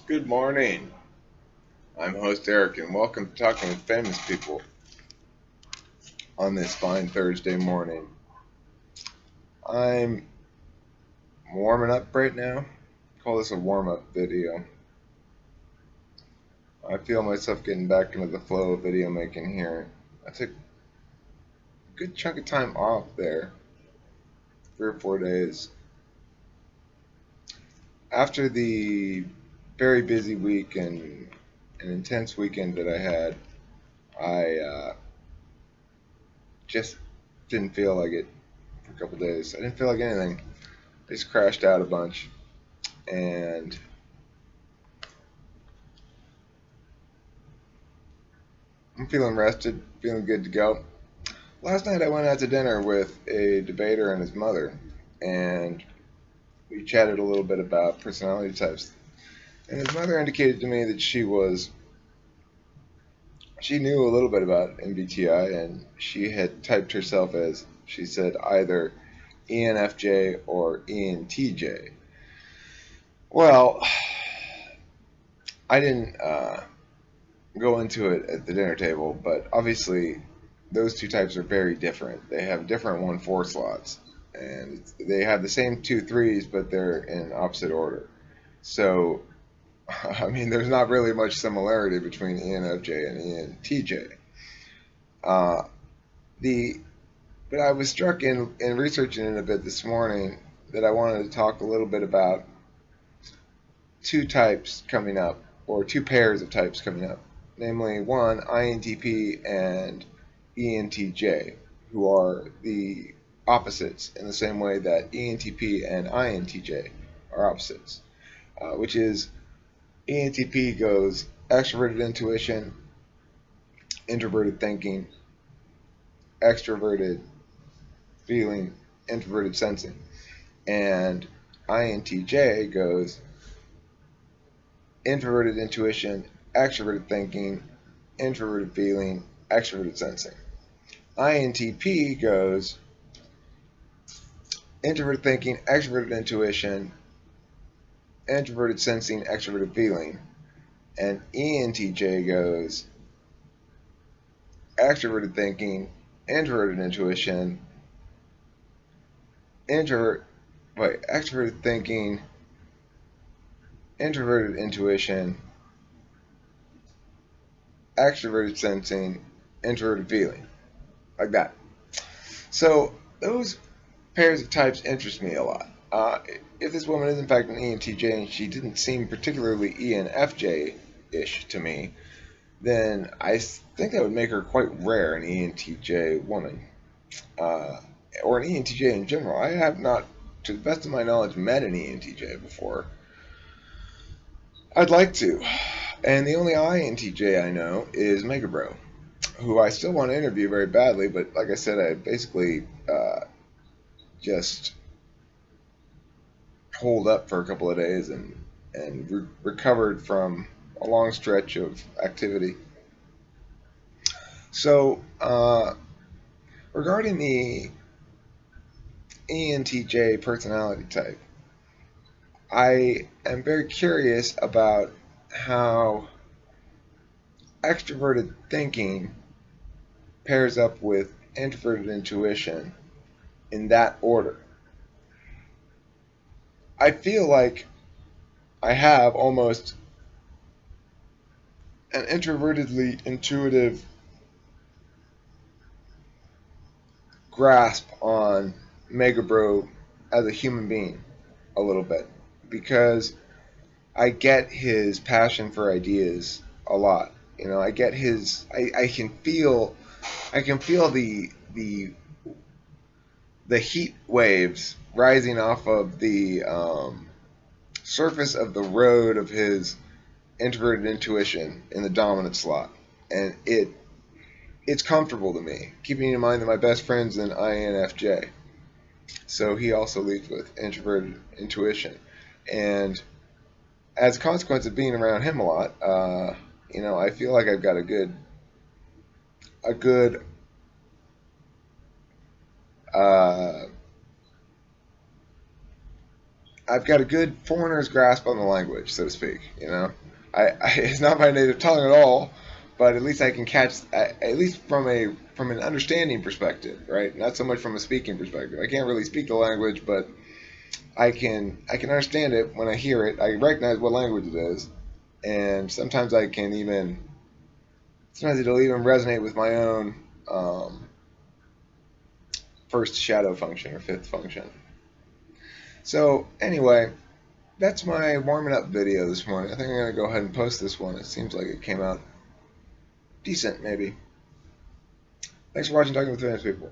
Good morning. I'm host Eric, and welcome to Talking with Famous People on this fine Thursday morning. I'm warming up right now. Call this a warm-up video. I feel myself getting back into the flow of video making here. I took a good chunk of time off there, 3 or 4 days. After the very busy week and an intense weekend that I had, I just didn't feel like it for a couple days. I didn't feel like anything. I just crashed out a bunch, and I'm feeling rested, feeling good to go. Last night I went out to dinner with a debater and his mother, and we chatted a little bit about personality types. And his mother indicated to me that she knew a little bit about MBTI, and she had typed herself as, she said, either ENFJ or ENTJ. Well, I didn't go into it at the dinner table, but obviously those two types are very different. They have different 1-4 slots, and they have the same 2-3s, but they're in opposite order. So, I mean, there's not really much similarity between ENFJ and ENTJ. Uh, the but I was struck in researching it a bit this morning that I wanted to talk a little bit about two types coming up, or two pairs of types coming up, namely one, INTP and ENTJ, who are the opposites in the same way that ENTP and INTJ are opposites, which is ENTP goes extroverted intuition, introverted thinking, extroverted feeling, introverted sensing, and INTJ goes introverted intuition, extroverted thinking, introverted feeling, extroverted sensing. INTP goes introverted thinking, extroverted intuition, introverted sensing, extroverted feeling. And ENTJ goes extroverted thinking, introverted intuition, extroverted thinking, introverted intuition, extroverted sensing, introverted feeling. Like that. So those pairs of types interest me a lot. If this woman is in fact an ENTJ and she didn't seem particularly ENFJ-ish to me, then I think that would make her quite rare, an ENTJ woman, or an ENTJ in general. I have not, to the best of my knowledge, met an ENTJ before. I'd like to, and the only INTJ I know is Mega Bro, who I still want to interview very badly, but like I said, I basically just holed up for a couple of days and recovered from a long stretch of activity. So, regarding the ENTJ personality type, I am very curious about how extroverted thinking pairs up with introverted intuition in that order. I feel like I have almost an introvertedly intuitive grasp on Mega Bro as a human being a little bit, because I get his passion for ideas a lot. You know, I get his. I can feel the heat waves rising off of the surface of the road of his introverted intuition in the dominant slot, and it's comfortable to me. Keeping in mind that my best friend's an INFJ, so he also leads with introverted intuition, and as a consequence of being around him a lot, I feel like I've got a good uh, I've got a good foreigner's grasp on the language, so to speak. It's not my native tongue at all, but at least I can catch, at least from an understanding perspective, right? Not so much from a speaking perspective. I can't really speak the language, but I can understand it when I hear it. I recognize what language it is, and sometimes it'll even resonate with my own first shadow function or fifth function. So anyway, that's my warming up video this morning. I think I'm gonna go ahead and post this one. It seems like it came out decent, maybe. Thanks for watching Talking with Famous People.